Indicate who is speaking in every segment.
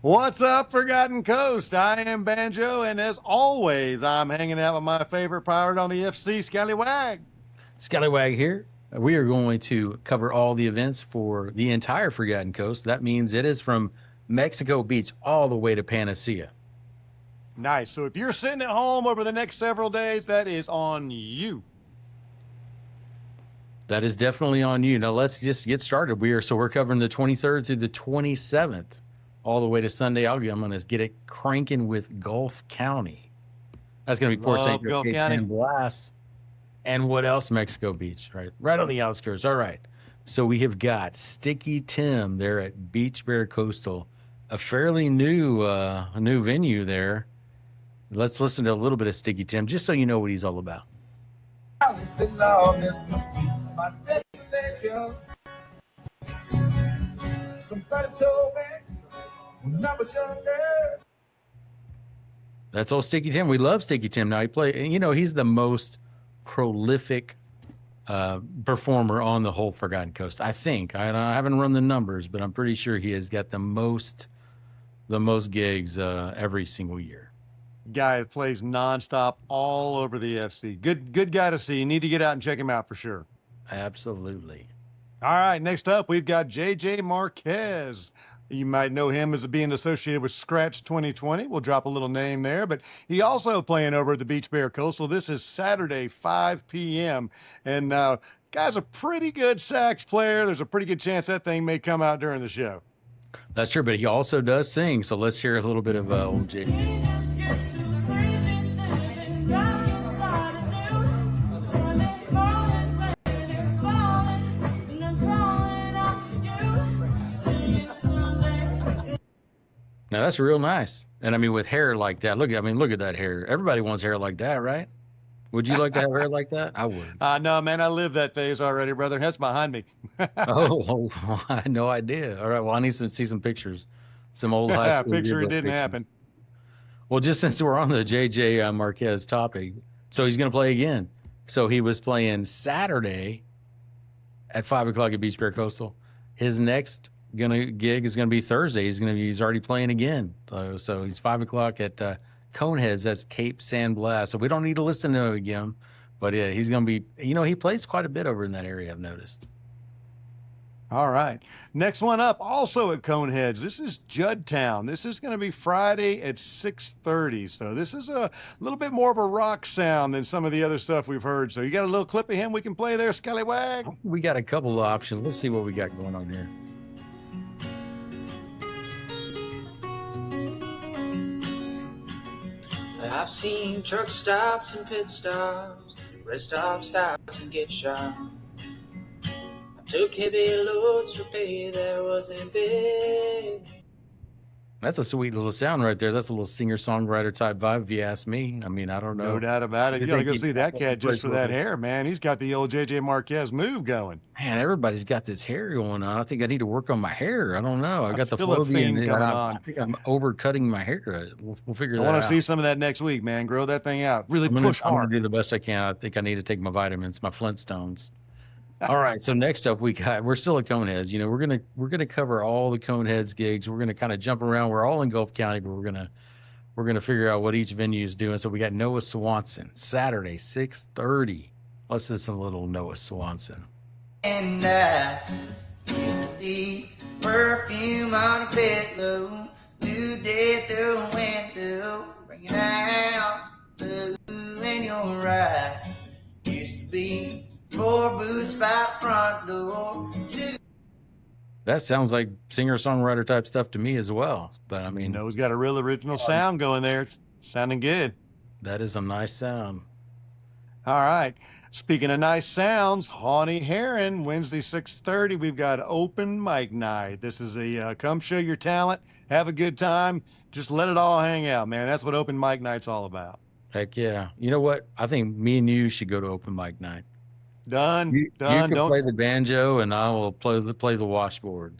Speaker 1: What's up, Forgotten Coast? I am Banjo, and as always, I'm hanging out with my favorite pirate on the FC, Scallywag.
Speaker 2: Scallywag here. We are going to cover all the events for the entire Forgotten Coast. That means it is from Mexico Beach all the way to Panacea.
Speaker 1: Nice. So if you're sitting at home over the next several days, that is on you.
Speaker 2: That is definitely on you. Now let's just get started. We're covering the 23rd through the 27th, all the way to Sunday. I'm going to get it cranking with Gulf County. That's going to be Port St. Joe, Cape San Blas. And what else? Mexico Beach, right on the outskirts. All right. So we have got Sticky Tim there at Beach Bear Coastal, a fairly new venue there. Let's listen to a little bit of Sticky Tim, just so you know what he's all about. That's old Sticky Tim. We love Sticky Tim. Now he's the most prolific performer on the whole Forgotten Coast. I think I haven't run the numbers, but I'm pretty sure he has got the most gigs every single year.
Speaker 1: Guy that plays nonstop all over the FC. Good guy to see. You need to get out and check him out for sure.
Speaker 2: Absolutely.
Speaker 1: All right, next up we've got JJ Marquez. You might know him as being associated with Scratch 2020. We'll drop a little name there, but he also playing over at the Beach Bear Coastal. This is Saturday, 5 p.m. And guy's a pretty good sax player. There's a pretty good chance that thing may come out during the show.
Speaker 2: That's true, but he also does sing. So let's hear a little bit of old JJ. Now that's real nice. And I mean, with hair like that, look at that hair. Everybody wants hair like that, right? Would you like to have hair like that? I would.
Speaker 1: No, man, I lived that phase already, brother. That's behind me.
Speaker 2: oh, I had no idea. All right, well, I need to see some pictures. Some old high school
Speaker 1: picture. It didn't happen.
Speaker 2: Well, just since we're on the JJ Marquez topic, so he's going to play again. So he was playing Saturday at 5 o'clock at Beach Bear Coastal. His next gig is going to be Thursday. He's already playing again. So he's 5 o'clock at Coneheads. That's Cape San Blas. So we don't need to listen to him again, but yeah, he's going to be. He plays quite a bit over in that area. I've noticed.
Speaker 1: All right. Next one up, also at Coneheads. This is Juddtown. This is going to be Friday at 6:30. So this is a little bit more of a rock sound than some of the other stuff we've heard. So you got a little clip of him we can play there, Scallywag?
Speaker 2: We got a couple of options. Let's see what we got going on here.
Speaker 3: I've seen truck stops and pit stops, rest stops and gift shops. I took heavy loads for pay that wasn't big.
Speaker 2: That's a sweet little sound right there. That's a little singer-songwriter type vibe, if you ask me. I mean, I don't know.
Speaker 1: No doubt about it. You got to go see that cat just for that hair, man. He's got the old JJ Marquez move going.
Speaker 2: Man, everybody's got this hair going on. I think I need to work on my hair. I don't know. I got the
Speaker 1: thing coming on.
Speaker 2: I think I'm overcutting my hair. We'll figure that out.
Speaker 1: I want to see some of that next week, man. Grow that thing out. Really push hard.
Speaker 2: I'm going to do the best I can. I think I need to take my vitamins, my Flintstones. All right, so next up we're still at Coneheads. We're gonna cover all the Coneheads gigs. We're gonna kind of jump around. We're all in Gulf County, but we're gonna figure out what each venue is doing. So we got Noah Swanson Saturday 6:30. Let's listen to a little Noah Swanson.
Speaker 4: And I used to be perfume on a pillow, new day through a window, bringing out blue in your eyes. Used to be 4 boots by front door.
Speaker 2: That sounds like singer-songwriter type stuff to me as well. But I mean,
Speaker 1: Noah's got a real original sound going there. It's sounding good.
Speaker 2: That is a nice sound.
Speaker 1: All right. Speaking of nice sounds, Hawnee Heron, Wednesday 6:30. We've got open mic night. This is a come show your talent, have a good time, just let it all hang out, man. That's what open mic night's all about.
Speaker 2: Heck yeah! You know what? I think me and you should go to open mic night.
Speaker 1: Done.
Speaker 2: You can play the banjo, and I will play the washboard.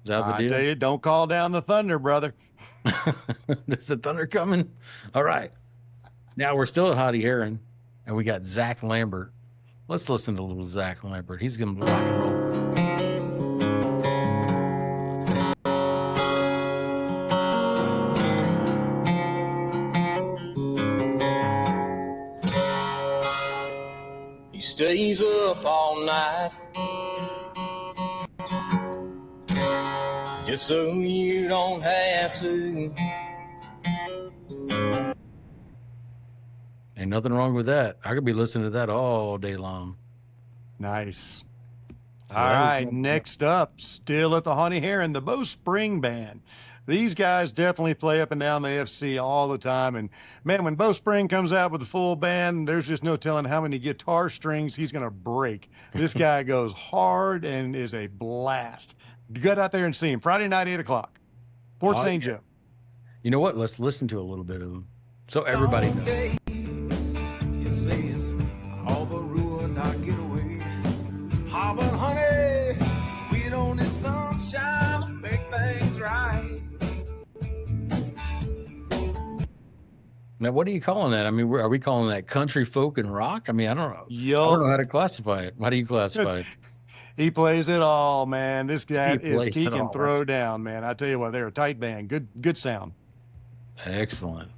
Speaker 2: Is that the deal?
Speaker 1: I tell you, don't call down the thunder, brother.
Speaker 2: Is the thunder coming? All right. Now we're still at Hawnee Heron, and we got Zach Lambert. Let's listen to a little Zach Lambert. He's going to rock and roll.
Speaker 3: stays up all night just so you don't have to.
Speaker 2: Ain't nothing wrong with that. I could be listening to that all day long.
Speaker 1: Nice. All
Speaker 2: Yeah,
Speaker 1: right, next up, still at the Honey Heron, the Bo Spring Band. These guys definitely play up and down the FC all the time. And man, when Bo Spring comes out with the full band, there's just no telling how many guitar strings he's going to break. This guy goes hard and is a blast. Get out there and see him. Friday night, 8 o'clock. Port
Speaker 2: Oh,
Speaker 1: St.
Speaker 2: yeah.
Speaker 1: Joe.
Speaker 2: You know what? Let's listen to a little bit of them so everybody knows.
Speaker 5: It says, all but ruined our getaway. How about honey? We don't need sunshine to make things right.
Speaker 2: Now, what are you calling that? I mean, are we calling that country folk and rock? I mean, I don't know. I don't know how to classify it. How do you classify it?
Speaker 1: He plays it all, man. This guy
Speaker 2: He
Speaker 1: is
Speaker 2: plays
Speaker 1: he
Speaker 2: it
Speaker 1: can
Speaker 2: all.
Speaker 1: throw
Speaker 2: That's-
Speaker 1: down, man. I tell you what, they're a tight band. Good sound.
Speaker 2: Excellent.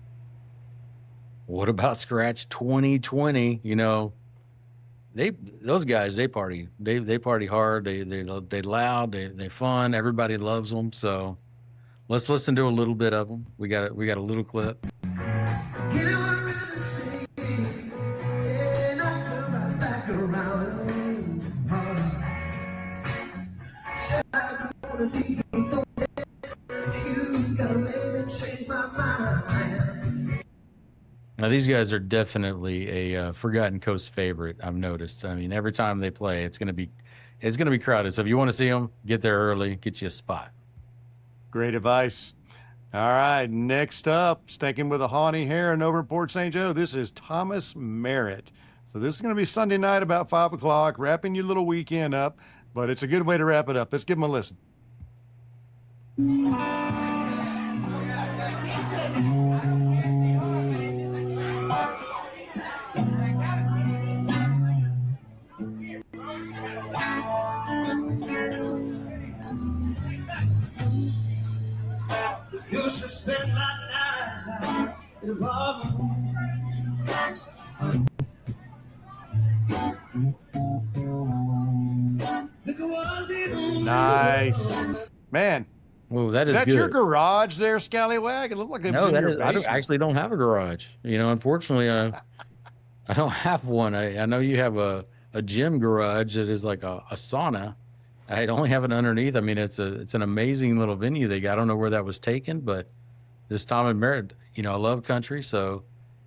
Speaker 2: What about Scratch 2020? You know, those guys party. They party hard. They loud. They fun. Everybody loves them. So let's listen to a little bit of them. We got a little clip. Now these guys are definitely a Forgotten Coast favorite. I've noticed. I mean, every time they play, it's gonna be crowded. So if you want to see them, get there early, get you a spot.
Speaker 1: Great advice. All right, next up, sticking with the Honey Heron over at Port St. Joe, this is Thomas Merritt. So this is going to be Sunday night about 5 o'clock, wrapping your little weekend up, but it's a good way to wrap it up. Let's give them a listen.
Speaker 5: Used to spend my nights out in a bar.
Speaker 1: Nice. Man,
Speaker 2: Whoa, that
Speaker 1: is
Speaker 2: is
Speaker 1: that
Speaker 2: good.
Speaker 1: your garage there, Scallywag? It looked like it was
Speaker 2: No,
Speaker 1: in
Speaker 2: that
Speaker 1: your
Speaker 2: is, I
Speaker 1: basement.
Speaker 2: actually don't have a garage. You know, unfortunately, I don't have one. I know you have a gym garage that is like a sauna. I only have it underneath. I mean, it's an amazing little venue they got. I don't know where that was taken, but this Tom and Merritt, you know, I love country. So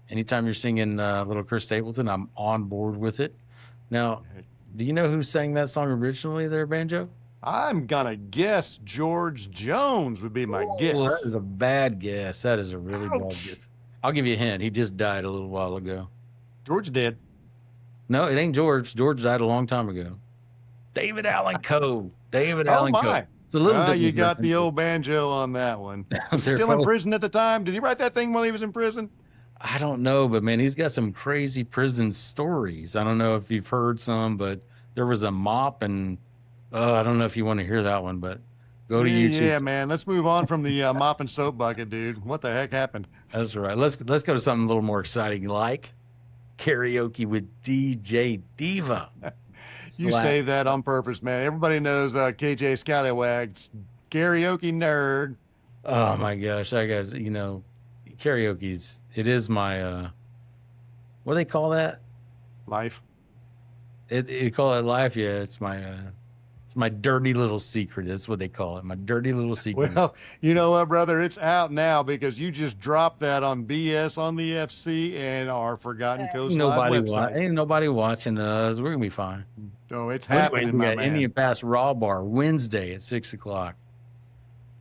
Speaker 2: anytime you're singing Little Chris Stapleton, I'm on board with it. Now, do you know who sang that song originally there, Banjo?
Speaker 1: I'm going to guess George Jones would be my guess.
Speaker 2: Well, that is a bad guess. That is a really bad
Speaker 1: Ouch.
Speaker 2: guess. I'll give you a hint. He just died a little while ago.
Speaker 1: George did.
Speaker 2: No, it ain't George. George died a long time ago. David Allen Coe. David
Speaker 1: Oh,
Speaker 2: Allen Coe.
Speaker 1: my.
Speaker 2: It's a little
Speaker 1: You
Speaker 2: different
Speaker 1: got the
Speaker 2: version.
Speaker 1: old banjo on that one.
Speaker 2: They're
Speaker 1: Still in
Speaker 2: both-
Speaker 1: prison at the time? Did he write that thing while he was in prison?
Speaker 2: I don't know, but man, he's got some crazy prison stories. I don't know if you've heard some, but there was a mop, and I don't know if you want to hear that one, but go to YouTube.
Speaker 1: Yeah, man. Let's move on from the mop and soap bucket, dude. What the heck happened?
Speaker 2: That's right. Let's go to something a little more exciting, like karaoke with DJ Diva.
Speaker 1: You
Speaker 2: Slap.
Speaker 1: saved that on purpose, man. Everybody knows KJ Scallywag's karaoke nerd.
Speaker 2: Oh my gosh, I got karaoke's. It is my what do they call that?
Speaker 1: Life.
Speaker 2: It call it life. Yeah, it's my dirty little secret. That's what they call it. My dirty little secret.
Speaker 1: Well, you know what, brother? It's out now because you just dropped that on BS on the FC and our Forgotten Coast Live website.
Speaker 2: Ain't nobody watching us. We're gonna be fine.
Speaker 1: Oh, it's
Speaker 2: Anyway,
Speaker 1: happening,
Speaker 2: we
Speaker 1: my
Speaker 2: got
Speaker 1: man.
Speaker 2: Indian Pass Raw Bar Wednesday at 6 o'clock.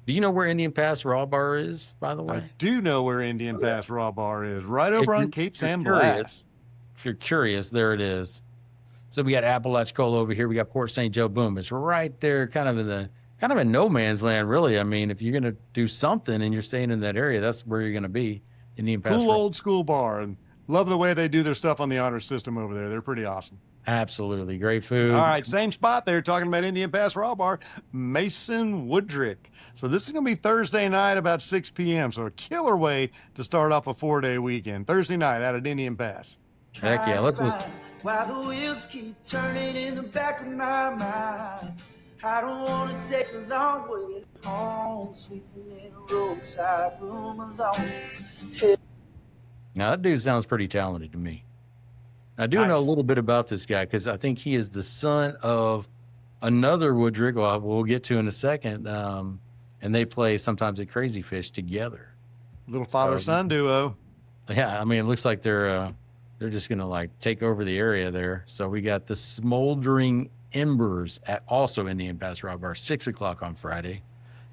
Speaker 2: Do you know where Indian Pass Raw Bar is, by the way?
Speaker 1: I do know where Indian Pass Raw Bar is, right over
Speaker 2: If
Speaker 1: on
Speaker 2: you-
Speaker 1: Cape
Speaker 2: if you're
Speaker 1: San
Speaker 2: curious.
Speaker 1: Blas.
Speaker 2: If you're curious, there it is. So we got Apalachicola over here. We got Port St. Joe. Boom. It's right there, kind of in no man's land, really. I mean, if you're going to do something and you're staying in that area, that's where you're going to be. Indian Pass
Speaker 1: Cool
Speaker 2: Raw.
Speaker 1: old school bar, and love the way they do their stuff on the honor system over there. They're pretty awesome.
Speaker 2: Absolutely. Great food.
Speaker 1: All right, same spot there, talking about Indian Pass Raw Bar, Mason Woodrick. So this is going to be Thursday night about 6 p.m. So a killer way to start off a 4-day weekend. Thursday night out at Indian Pass.
Speaker 2: Heck yeah. Let's listen.
Speaker 4: while the wheels keep turning in the back of my mind. I don't want to take a long way home, sleeping in a roadside room alone.
Speaker 2: Now, that dude sounds pretty talented to me. I do know a little bit about this guy because I think he is the son of another Woodrick, well, we'll get to in a second, and they play sometimes at Crazy Fish together.
Speaker 1: Little father-son duo.
Speaker 2: Yeah, I mean, it looks like they're just going to, like, take over the area there. So we got the Smoldering Embers at also Indian Pass Raw Bar, 6 o'clock on Friday.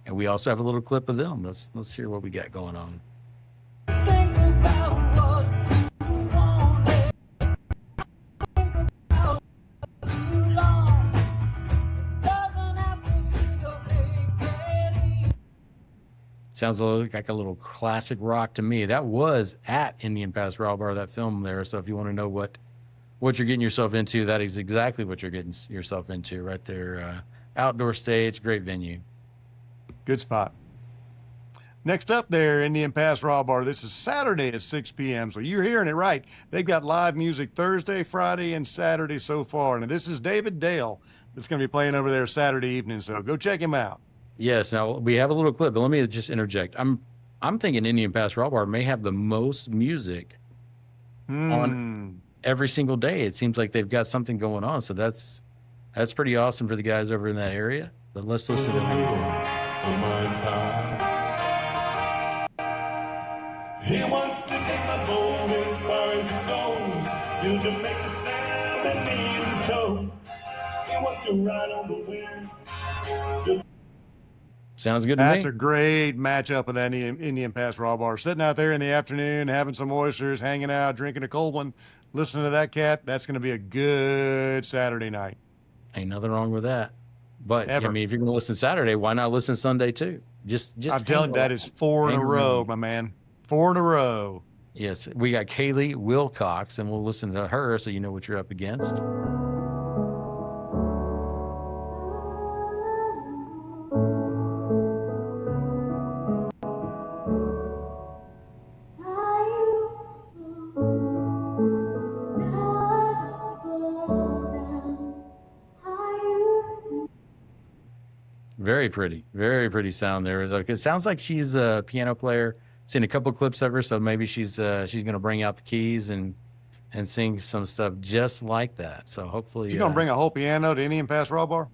Speaker 2: And we also have a little clip of them. Let's hear what we got going on. Sounds like a little classic rock to me. That was at Indian Pass Raw Bar, that film there. So if you want to know what you're getting yourself into, that is exactly what you're getting yourself into right there. Outdoor stage, great venue.
Speaker 1: Good spot. Next up there, Indian Pass Raw Bar. This is Saturday at 6 p.m. So you're hearing it right. They've got live music Thursday, Friday, and Saturday so far. And this is David Dale that's going to be playing over there Saturday evening. So go check him out.
Speaker 2: Yes. Now we have a little clip, but let me just interject. I'm thinking Indian Pass Raw Bar may have the most music on every single day. It seems like they've got something going on. So that's pretty awesome for the guys over in that area. But let's listen to them.
Speaker 5: He wants to take my boat as far as it goes. You can make the sound that needs his toe. He wants to ride on the wind.
Speaker 2: Sounds good to me.
Speaker 1: That's a great matchup with that Indian Pass Raw Bar. Sitting out there in the afternoon, having some oysters, hanging out, drinking a cold one, listening to that cat. That's going to be a good Saturday night.
Speaker 2: Ain't nothing wrong with that. But
Speaker 1: Ever.
Speaker 2: I mean, if you're going to listen Saturday, why not listen Sunday too? Just
Speaker 1: I'm telling you, that is 4 in a row, my man. 4 in a row.
Speaker 2: Yes, we got Kaylee Wilcox, and we'll listen to her so you know what you're up against. Very pretty sound there. Like, it sounds like she's a piano player. Seen a couple clips of her, so maybe she's going to bring out the keys and sing some stuff just like that. So hopefully,
Speaker 1: You gonna bring a whole piano to Indian Pass Raw Bar?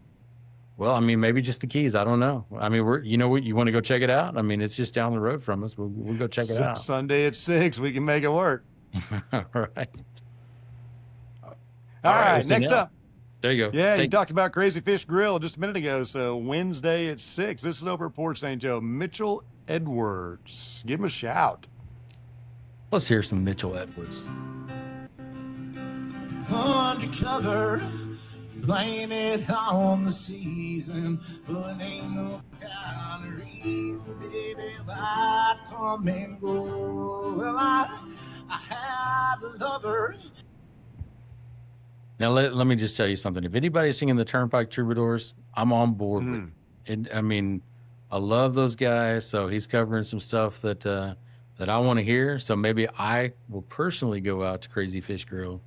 Speaker 2: Well, I mean, maybe just the keys. I don't know. I mean, you know what? You want to go check it out? I mean, it's just down the road from us. We'll go check it out.
Speaker 1: Sunday at 6, we can make it work.
Speaker 2: All right.
Speaker 1: All right, next up.
Speaker 2: There you go.
Speaker 1: Yeah, you talked about Crazy Fish Grill just a minute ago. So Wednesday at 6. This is over at Port St. Joe. Mitchell Edwards. Give him a shout.
Speaker 2: Let's hear some Mitchell Edwards.
Speaker 5: Undercover, blame it on the season, but ain't no kind of reason, baby, I come and go. Well, I had a lover.
Speaker 2: Now, let me just tell you something. If anybody's singing the Turnpike Troubadours, I'm on board with it. I mean, I love those guys. So he's covering some stuff that I want to hear. So maybe I will personally go out to Crazy Fish Grill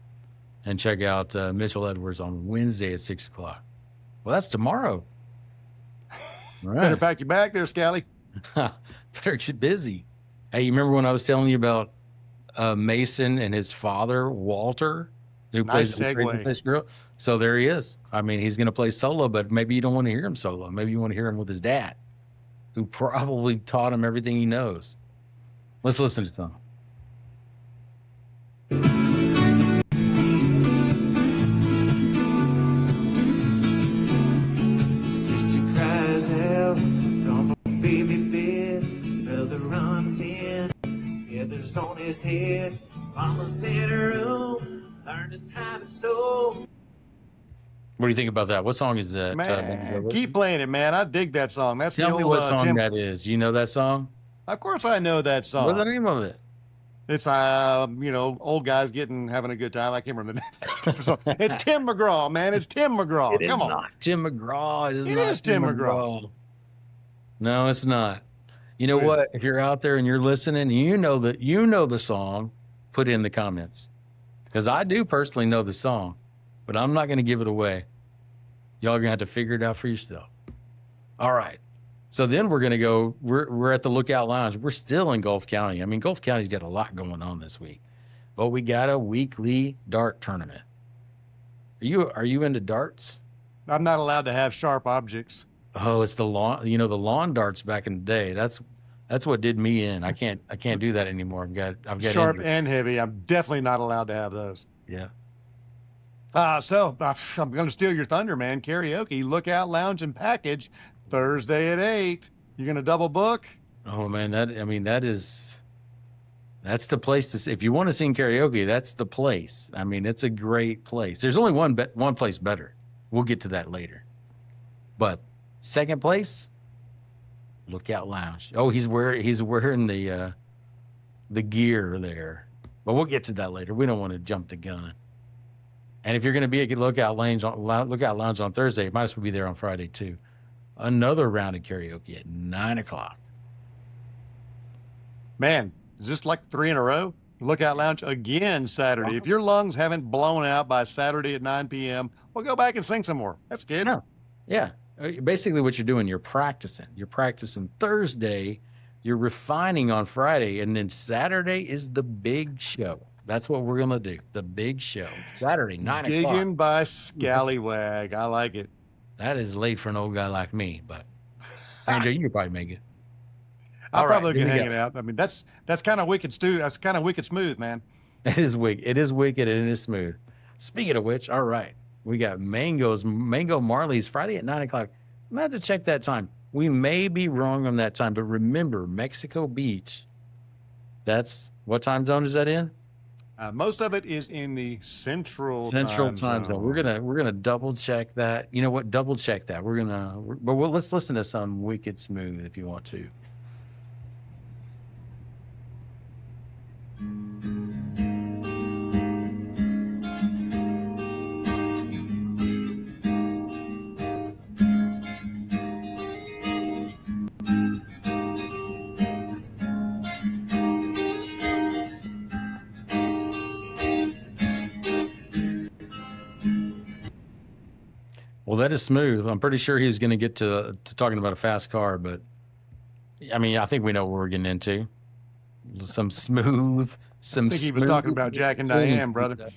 Speaker 2: and check out Mitchell Edwards on Wednesday at 6 o'clock. Well, that's tomorrow. All right.
Speaker 1: Better pack your bag there, Scally.
Speaker 2: Better get busy. Hey, you remember when I was telling you about Mason and his father, Walter, who
Speaker 1: Nice
Speaker 2: plays the Crazy Fish Grill? So there he is. I mean, he's going to play solo, but maybe you don't want to hear him solo. Maybe you want to hear him with his dad, who probably taught him everything he knows. Let's listen to some.
Speaker 4: Sister cries out from a baby bed. Brother runs in, feathers on his head. Mama's in her room, learning how to sew.
Speaker 2: What do you think about that? What song is that?
Speaker 1: Man, keep playing it, man. I dig that song. That's
Speaker 2: Tell
Speaker 1: the
Speaker 2: me
Speaker 1: old
Speaker 2: what song
Speaker 1: Tim.
Speaker 2: that is. You know that song?
Speaker 1: Of course I know that song.
Speaker 2: What's the name of it?
Speaker 1: It's old guys having a good time. I can't remember the name of the song. It's Tim McGraw, man. It's Tim McGraw. Come on.
Speaker 2: Not Tim McGraw. It
Speaker 1: It is Tim McGraw.
Speaker 2: No, it's not. You know what? If you're out there and you're listening, you know the song, put it in the comments. because I do personally know the song, but I'm not going to give it away. Y'all are going to have to figure it out for yourself. All right. So then we're going to go, we're at the Lookout Lounge. We're still in Gulf County. I mean, Gulf County's got a lot going on this week, but we got a weekly dart tournament. Are you into darts?
Speaker 1: I'm not allowed to have sharp objects.
Speaker 2: Oh, it's the lawn, the lawn darts back in the day. That's what did me in. I can't do that anymore. I've got
Speaker 1: Sharp
Speaker 2: injured.
Speaker 1: and heavy. I'm definitely not allowed to have those.
Speaker 2: Yeah.
Speaker 1: So I'm going to steal your thunder, man. Karaoke, Lookout Lounge and Package, Thursday at 8. You going to double book?
Speaker 2: Oh man, that's the place to see. If you want to sing karaoke, that's the place. I mean, it's a great place. There's only one place better. We'll get to that later. But second place, Lookout Lounge. Oh, he's wearing the gear there. But we'll get to that later. We don't want to jump the gun. And if you're going to be at Lookout Lounge on Thursday, you might as well be there on Friday too. Another round of karaoke at 9:00.
Speaker 1: Man, is this like 3 in a row? Lookout Lounge again Saturday. If your lungs haven't blown out by Saturday at 9 p.m., well, go back and sing some more. That's good.
Speaker 2: Yeah. Basically what you're doing, you're practicing. You're practicing Thursday, you're refining on Friday, and then Saturday is the big show. That's what we're going to do. The big show. Saturday, 9:00.
Speaker 1: Gigging by Scallywag. I like it.
Speaker 2: That is late for an old guy like me, but Andrew, you could probably make it.
Speaker 1: I probably can hang it out. I mean, that's kind of wicked stew. That's kind of wicked smooth, man.
Speaker 2: It is wicked. It is wicked and it is smooth. Speaking of which, all right, we got Mango Marley's Friday at 9:00. I'm gonna have to check that time. We may be wrong on that time, but remember, Mexico Beach. That's what time zone is that in?
Speaker 1: Most of it is in the Central
Speaker 2: Time
Speaker 1: Zone.
Speaker 2: Zone. We're gonna double check that. You know what? Double check that. Let's listen to some Wicked Smooth if you want to. Well, that is smooth. I'm pretty sure he's going to get to talking about a fast car, but I mean, I think we know what we're getting into. Some smooth,
Speaker 1: I think he was talking about Jack and Diane, brother.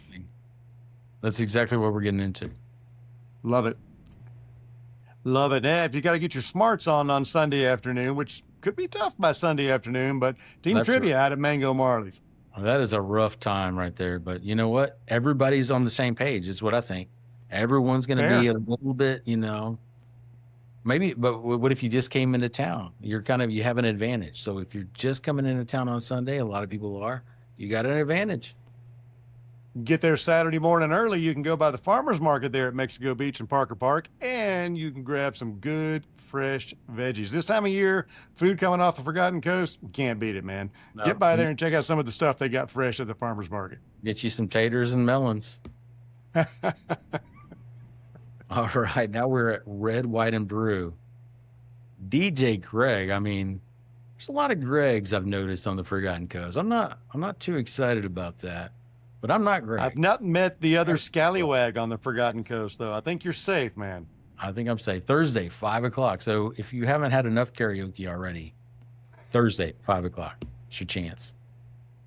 Speaker 2: That's exactly what we're getting into.
Speaker 1: Love it. Love it. If you got to get your smarts on Sunday afternoon, which could be tough by Sunday afternoon, but team trivia out at Mango Marley's.
Speaker 2: That is a rough time right there. But you know what? Everybody's on the same page is what I think. Everyone's going to be a little bit, maybe, but what if you just came into town? You have an advantage. So if you're just coming into town on Sunday, a lot of people are, you got an advantage.
Speaker 1: Get there Saturday morning early. You can go by the farmer's market there at Mexico Beach and Parker Park, and you can grab some good, fresh veggies. This time of year, food coming off the Forgotten Coast, you can't beat it, man. No. Get by there and check out some of the stuff they got fresh at the farmer's market.
Speaker 2: Get you some taters and melons. All right, now we're at Red, White, and Brew. DJ Greg, I mean, there's a lot of Gregs I've noticed on the Forgotten Coast. I'm not too excited about that, but I'm not Greg.
Speaker 1: I've not met the other Scallywag on the Forgotten Coast, though. I think you're safe, man.
Speaker 2: I think I'm safe. Thursday, 5:00. So if you haven't had enough karaoke already, Thursday, 5:00. It's your chance.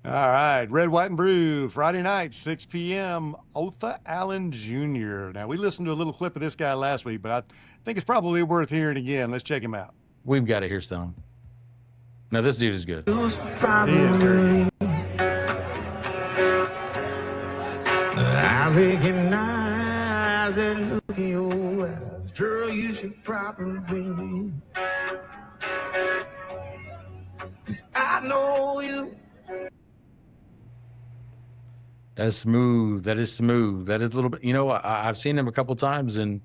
Speaker 1: All right, Red, White, and Brew, Friday night, 6 p.m., Otha Allen Jr. Now, we listened to a little clip of this guy last week, but I think it's probably worth hearing again. Let's check him out.
Speaker 2: We've got to hear some. Now, this dude is good.
Speaker 1: He is great.
Speaker 5: I recognize that look in your eyes. Girl, you should probably leave. 'Cause I know you.
Speaker 2: That is smooth. That is smooth. That is a little bit, I've seen him a couple times, and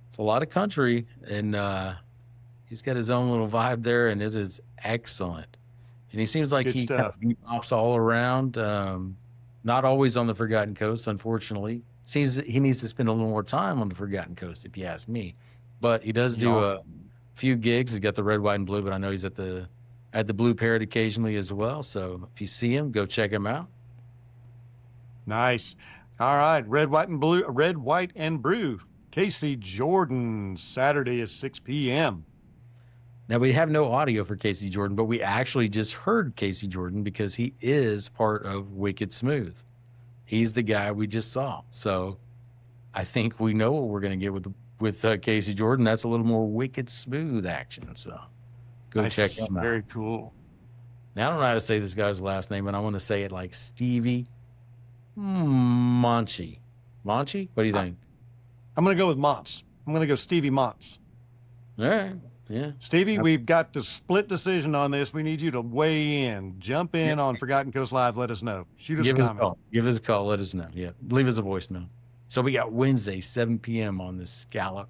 Speaker 2: it's a lot of country, and he's got his own little vibe there, and it is excellent. And he seems like he kind of pops all around. Not always on the Forgotten Coast, unfortunately. Seems that he needs to spend a little more time on the Forgotten Coast, if you ask me. But he does do a few gigs. He's got the Red, White, and Blue, but I know he's at the Blue Parrot occasionally as well. So if you see him, go check him out.
Speaker 1: Nice. All right. Red, white, and blue. Red, white, and brew. Casey Jordan, Saturday at 6 p.m.
Speaker 2: Now, we have no audio for Casey Jordan, but we actually just heard Casey Jordan because he is part of Wicked Smooth. He's the guy we just saw. So I think we know what we're going to get with Casey Jordan. That's a little more Wicked Smooth action. So go
Speaker 1: Nice.
Speaker 2: check him out.
Speaker 1: Very cool.
Speaker 2: Now, I don't know how to say this guy's last name, and I want to say it like Stevie Monchi. Monchi? What do you think?
Speaker 1: I'm going to go with Montz. I'm going to go Stevie Montz.
Speaker 2: All right. Yeah.
Speaker 1: Stevie, we've got the split decision on this. We need you to weigh in. Jump in on Forgotten Coast Live. Let us know. Shoot us a comment.
Speaker 2: Give us a call. Let us know. Yeah. Leave us a voicemail. So we got Wednesday, 7 p.m. on the Scallop.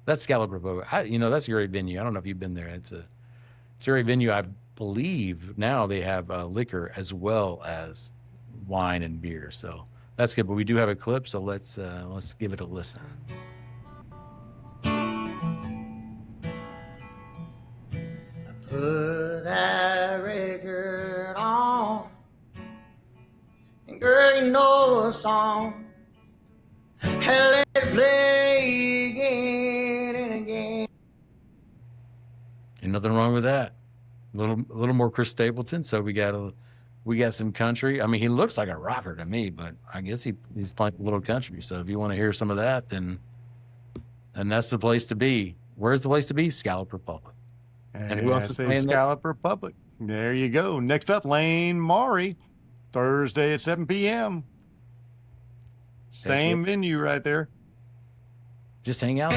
Speaker 2: That's Scallop Republic. That's a great venue. I don't know if you've been there. It's a great venue. I believe now they have liquor as well as wine and beer. So that's good. But we do have a clip. So let's give it a listen.
Speaker 4: Put that record on, and girl, you know a song, and let it play again and again.
Speaker 2: Ain't nothing wrong with that. A little more Chris Stapleton. So we got some country. I mean, he looks like a rocker to me, but I guess he's playing a little country. So if you want to hear some of that, then that's the place to be. Where's the place to be? Scallop Republic.
Speaker 1: And who else is playing Scallop Republic? There you go. Next up, Lane Maury, Thursday at 7 p.m. Same venue right there.
Speaker 2: Just hang out.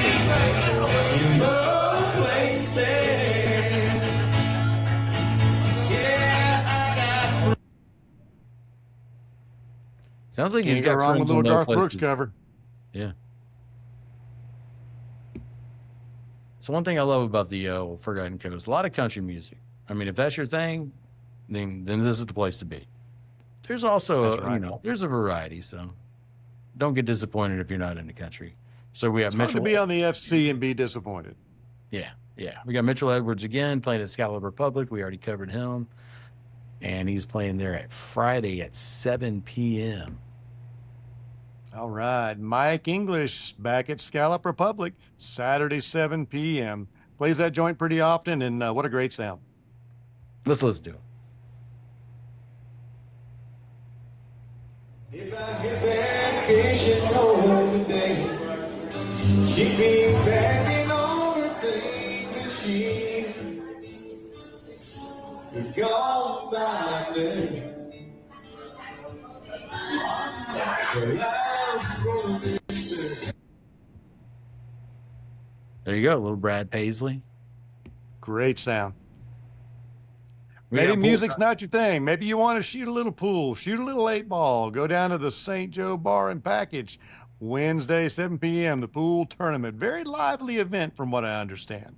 Speaker 2: Sounds like he's
Speaker 1: Can't go
Speaker 2: got
Speaker 1: wrong with
Speaker 2: friends
Speaker 1: little
Speaker 2: in
Speaker 1: Garth
Speaker 2: low
Speaker 1: Brooks
Speaker 2: places.
Speaker 1: cover.
Speaker 2: Yeah. So one thing I love about the Forgotten Coast, a lot of country music. I mean, if that's your thing, then this is the place to be. There's also,
Speaker 1: That's right.
Speaker 2: there's a variety. So don't get disappointed if you're not in the country. So we have
Speaker 1: It's hard to
Speaker 2: Mitchell.
Speaker 1: be on the FC and be disappointed.
Speaker 2: Yeah. We got Mitchell Edwards again playing at Scallop Republic. We already covered him. And he's playing there at Friday at 7 p.m.
Speaker 1: All right. Mike English back at Scallop Republic, Saturday, 7 p.m. Plays that joint pretty often, and what a great sound.
Speaker 2: Let's listen to him.
Speaker 5: If I get back, patient home today, she be packing all the things that she is gone by day.
Speaker 2: There you go, little Brad Paisley.
Speaker 1: Great sound.
Speaker 2: We
Speaker 1: Maybe
Speaker 2: got
Speaker 1: music's not your thing. Maybe you want to shoot a little pool, shoot a little 8-ball, go down to the St. Joe Bar and Package. Wednesday, 7 p.m., the pool tournament. Very lively event from what I understand.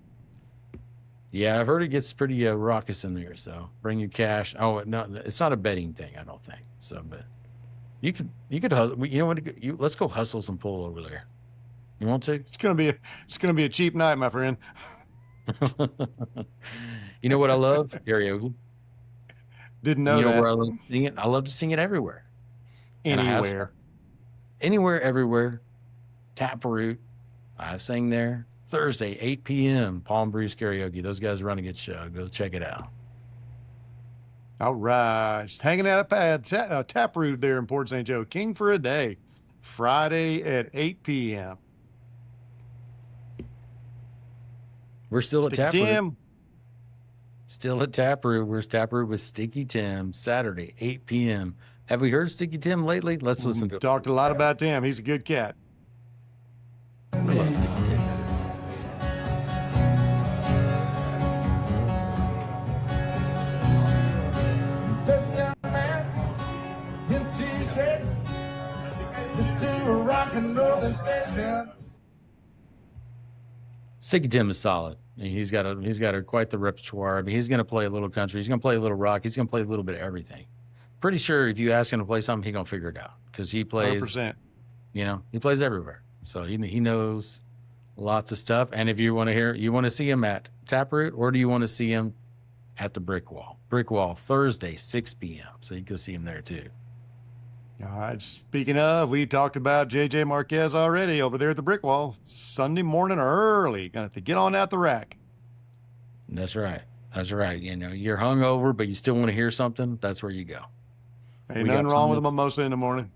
Speaker 2: Yeah, I've heard it gets pretty raucous in there. So bring your cash. Oh no, it's not a betting thing, I don't think. So, but you could hustle. You know what? Let's go hustle some pool over there. You want to?
Speaker 1: It's gonna be a cheap night, my friend.
Speaker 2: You know what I love? Karaoke.
Speaker 1: Didn't know
Speaker 2: You know
Speaker 1: that.
Speaker 2: where I love to sing it? I love to sing it everywhere. And I have
Speaker 1: Anywhere.
Speaker 2: Anywhere, everywhere. Taproot. I've sang there. Thursday, 8 p.m. Palm Breeze Karaoke. Those guys run a good show. Go check it out.
Speaker 1: All right. Just hanging out at Taproot there in Port St. Joe. King for a Day. Friday at 8 p.m.
Speaker 2: We're still at
Speaker 1: Sticky
Speaker 2: Taproot.
Speaker 1: Tim.
Speaker 2: Still at Taproot. Where's Taproot with Sticky Tim? Saturday, 8 p.m. Have we heard Sticky Tim lately? Let's listen to it.
Speaker 1: Talked a lot about Tim. He's a good cat.
Speaker 2: I love Sticky Tim.
Speaker 5: This young man in T-shirt, Mr. Rock and Roll Station.
Speaker 2: Sticky Tim is solid. I mean, he's got quite the repertoire. I mean, he's going to play a little country. He's going to play a little rock. He's going to play a little bit of everything. Pretty sure if you ask him to play something, he's going to figure it out because he plays.
Speaker 1: 100%.
Speaker 2: He plays everywhere. So he knows lots of stuff. And if you want to see him at Taproot, or do you want to see him at the Brick Wall? Brick Wall, Thursday, 6 p.m. So you can go see him there too.
Speaker 1: All right. Speaking of, we talked about JJ Marquez already over there at the Brick Wall. Sunday morning early. Gonna have to get on out the rack.
Speaker 2: That's right. That's right. You know, you're hungover, but you still want to hear something. That's where you go.
Speaker 1: Ain't
Speaker 2: We got
Speaker 1: nothing wrong with a
Speaker 2: Thomas.
Speaker 1: mimosa in the morning.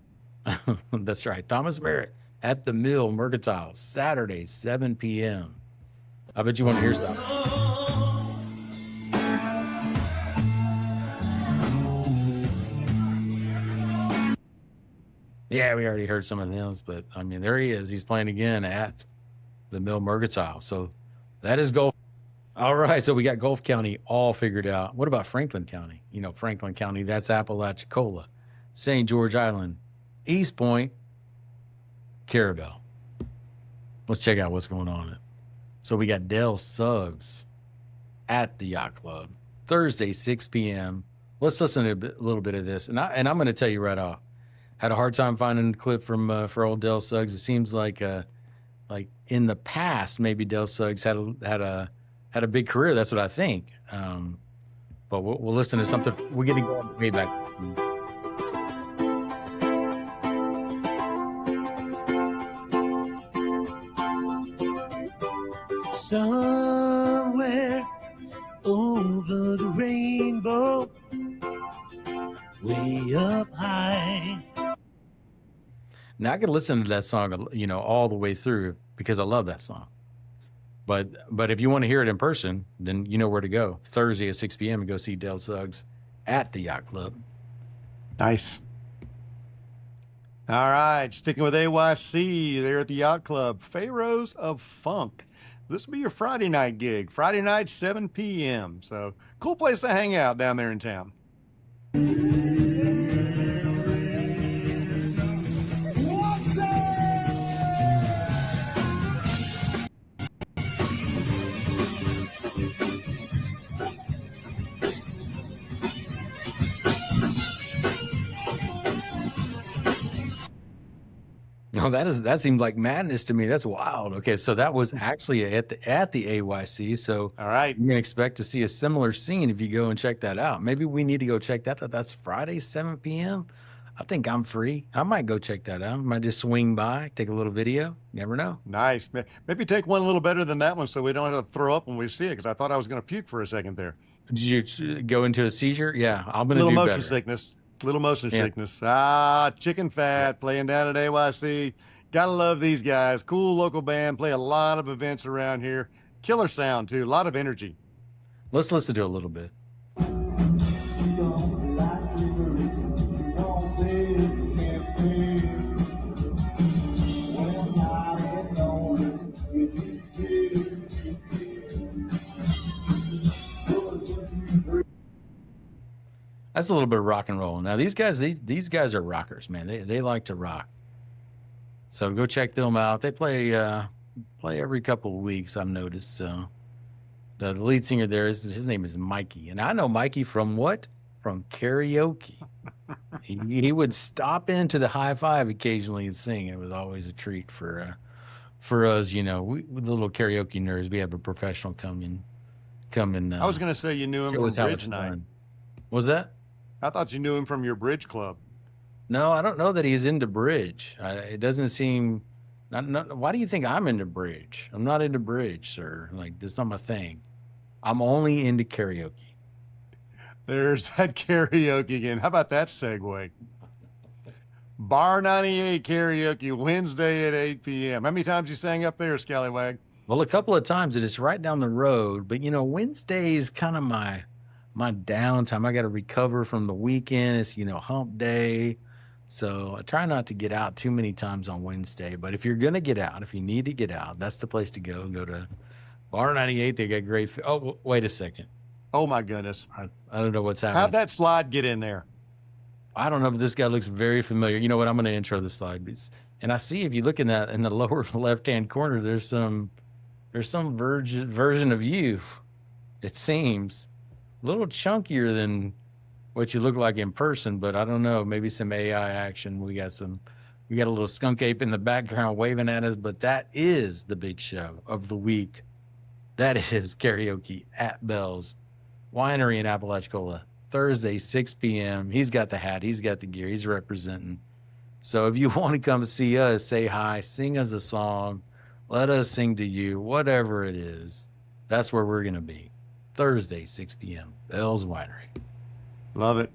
Speaker 2: That's right. Thomas Merritt at the Mill Mercantile, Saturday, 7 p.m. I bet you want to hear something. Yeah, we already heard some of those, but I mean, there he is. He's playing again at the Mill Mercantile. So that is Gulf. All right. So we got Gulf County all figured out. What about Franklin County? You know, Franklin County, that's Apalachicola, St. George Island, East Point, Carabel. Let's check out what's going on. So we got Del Suggs at the Yacht Club, Thursday, 6 p.m. Let's listen to a little bit of this. And I'm going to tell you right off, had a hard time finding the clip from for old Del Suggs. It seems like in the past, maybe Del Suggs had a big career. That's what I think. But we'll listen to something. We're getting going way back.
Speaker 5: Somewhere over the rainbow, way up high.
Speaker 2: Now I could listen to that song, you know, all the way through because I love that song. But if you want to hear it in person, then you know where to go. Thursday at 6 p.m. and go see Del Suggs at the Yacht Club.
Speaker 1: Nice. All right. Sticking with AYC there at the Yacht Club. Pharaohs of Funk. This will be your Friday night gig. Friday night, 7 p.m. So cool place to hang out down there in town.
Speaker 2: No, that seems like madness to me. That's wild. Okay, so that was actually at the AYC. So
Speaker 1: All right.
Speaker 2: you can expect to see a similar scene if you go and check that out. Maybe we need to go check that out. That's Friday, 7 p.m. I think I'm free. I might go check that out. I might just swing by, take a little video. Never know.
Speaker 1: Nice. Maybe take one a little better than that one so we don't have to throw up when we see it, because I thought I was going to puke for a second there.
Speaker 2: Did you go into a seizure? Yeah, I'm gonna
Speaker 1: Little
Speaker 2: do
Speaker 1: motion
Speaker 2: better.
Speaker 1: sickness. Little motion
Speaker 2: Yeah.
Speaker 1: sickness. Chicken Fat playing down at AYC. Gotta love these guys. Cool local band. Play a lot of events around here. Killer sound too. A lot of energy.
Speaker 2: Let's listen to a little bit. That's a little bit of rock and roll. Now these guys are rockers, man. They like to rock. So go check them out. They play every couple of weeks, I've noticed. So the lead singer there his name is Mikey, and I know Mikey from what? From karaoke. he would stop into the High Five occasionally and sing. It was always a treat for us. You know, we the little karaoke nerds. We have a professional come and.
Speaker 1: I was going to say you knew him
Speaker 2: show
Speaker 1: from
Speaker 2: us how
Speaker 1: Bridge
Speaker 2: it's
Speaker 1: Night.
Speaker 2: done. Was that?
Speaker 1: I thought you knew him from your bridge club.
Speaker 2: No, I don't know that he's into bridge. It doesn't seem. Why do you think I'm into bridge? I'm not into bridge, sir. Like, that's not my thing. I'm only into karaoke.
Speaker 1: There's that karaoke again. How about that segue? Bar 98 karaoke Wednesday at 8 p.m. How many times you sang up there, Scallywag?
Speaker 2: Well, a couple of times. It is right down the road, but you know, Wednesday is kind of my downtime. I got to recover from the weekend. It's, you know, hump day. So I try not to get out too many times on Wednesday, but if you're going to get out, if you need to get out, that's the place to go. Go to Bar 98. They got great food. Oh, wait a second.
Speaker 1: Oh my goodness.
Speaker 2: I don't know what's happening.
Speaker 1: How'd that slide get in there?
Speaker 2: I don't know, but this guy looks very familiar. You know what? I'm going to intro the slide. And I see if you look in the lower left-hand corner, there's some version of you. It seems a little chunkier than what you look like in person, but I don't know. Maybe some AI action. We got a little skunk ape in the background waving at us, but that is the big show of the week. That is karaoke at Bell's Winery in Apalachicola. Thursday, 6 p.m. He's got the hat. He's got the gear. He's representing. So if you want to come see us, say hi, sing us a song, let us sing to you, whatever it is. That's where we're going to be. Thursday, 6 p.m. Bell's Winery.
Speaker 1: Love it.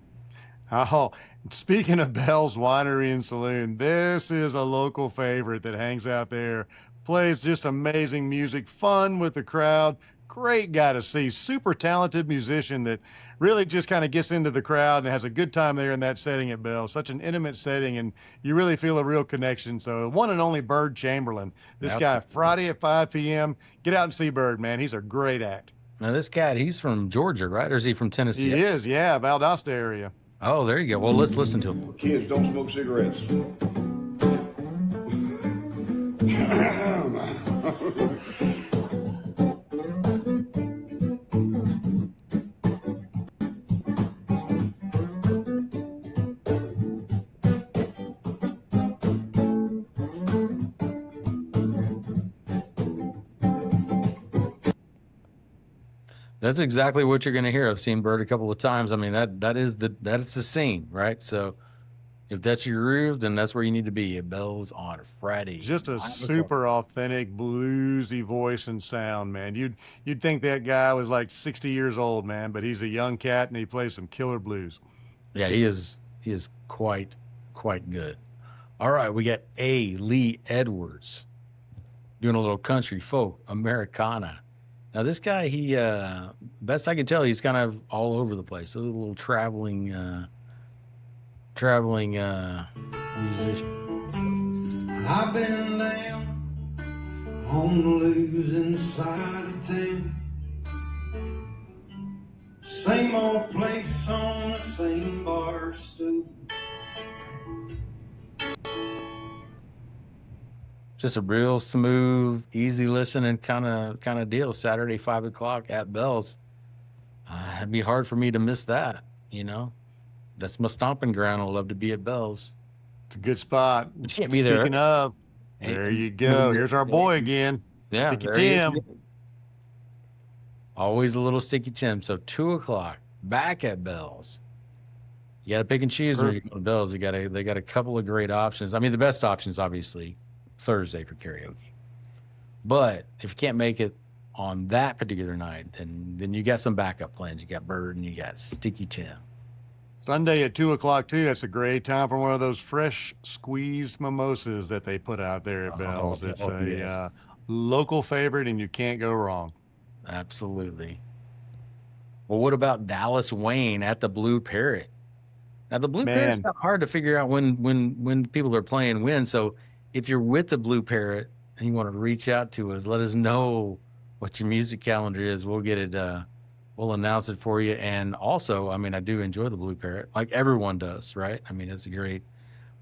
Speaker 1: Oh, speaking of Bell's Winery and Saloon, this is a local favorite that hangs out there, plays just amazing music, fun with the crowd. Great guy to see, super talented musician that really just kind of gets into the crowd and has a good time there in that setting at Bell. Such an intimate setting, and you really feel a real connection. So, one and only Bird Chamberlain. This guy, Friday at 5 p.m. Get out and see Bird, man. He's a great act.
Speaker 2: Now, this cat, he's from Georgia, right? Or is he from Tennessee?
Speaker 1: He is, yeah, Valdosta area.
Speaker 2: Oh, there you go. Well, let's listen to him.
Speaker 6: Kids, don't smoke cigarettes.
Speaker 2: That's exactly what you're going to hear. I've seen Bird a couple of times. I mean, that's the scene, right? So if that's your groove, then that's where you need to be at Bell's on Friday.
Speaker 1: Just a super authentic bluesy voice and sound, man. You'd think that guy was like 60 years old, man, but he's a young cat and he plays some killer blues.
Speaker 2: Yeah, he is quite good. All right, we got A. Lee Edwards doing a little country folk Americana. Now this guy, he best I can tell, he's kind of all over the place. A little traveling musician.
Speaker 5: I've been down on the losing side of town. Same old place on the same bar stool.
Speaker 2: Just a real smooth, easy listening kind of deal. Saturday, 5 o'clock at Bell's. It'd be hard for me to miss that. You know, that's my stomping ground. I'd love to be at Bell's.
Speaker 1: It's a good spot.
Speaker 2: But you can't be there.
Speaker 1: Speaking of, there you go. Here's our boy again.
Speaker 2: Yeah,
Speaker 1: Sticky
Speaker 2: there he is.
Speaker 1: Tim.
Speaker 2: Always a little Sticky Tim. So 2 o'clock back at Bell's. You got to pick and choose when you go to Bell's. They got a couple of great options. I mean, the best options, obviously, Thursday for karaoke. But if you can't make it on that particular night, then you got some backup plans. You got Bird and you got Sticky Tim.
Speaker 1: Sunday at 2 o'clock too. That's a great time for one of those fresh squeezed mimosas that they put out there at Bell's. It's a local favorite, and you can't go wrong.
Speaker 2: Absolutely. Well, what about Dallas Wayne at the Blue Parrot? Now the Blue Parrot's not hard to figure out when people are playing when. So if you're with the Blue Parrot and you want to reach out to us, let us know what your music calendar is. We'll get it. We'll announce it for you. And also, I mean, I do enjoy the Blue Parrot, like everyone does, right? I mean, it's a great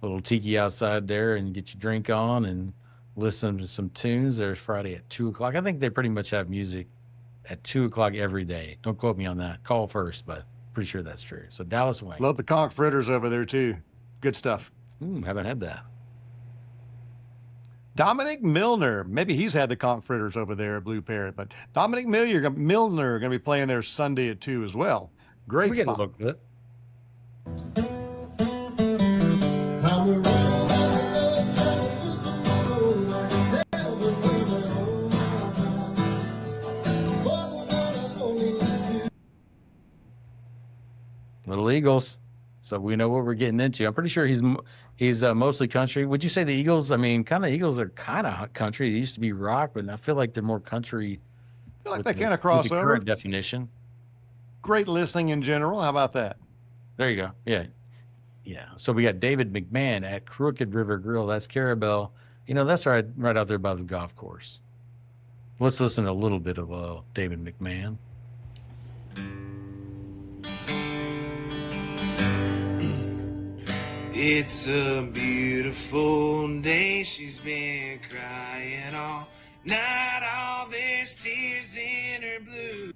Speaker 2: little tiki outside there, and get your drink on and listen to some tunes. There's Friday at 2 o'clock. I think they pretty much have music at 2 o'clock every day. Don't quote me on that. Call first, but pretty sure that's true. So Dallas Wayne.
Speaker 1: Love the conch fritters over there too. Good stuff.
Speaker 2: Haven't had that.
Speaker 1: Dominic Milner, maybe he's had the conch fritters over there at Blue Parrot, but Dominic Milner going to be playing there Sunday at 2 as well. Great spot.
Speaker 2: Look good. Little Eagles. So we know what we're getting into. I'm pretty sure he's mostly country. Would you say the Eagles? I mean, Eagles are kind of country. They used to be rock, but I feel like they're more country.
Speaker 1: I feel like they kind of cross over.
Speaker 2: Current definition.
Speaker 1: Great listening in general. How about that?
Speaker 2: There you go. Yeah. So we got David McMahon at Crooked River Grill. That's Carabel. You know, that's right out there by the golf course. Let's listen to a little bit of David McMahon.
Speaker 7: It's a beautiful day, she's been crying all night, all there's tears in her blue.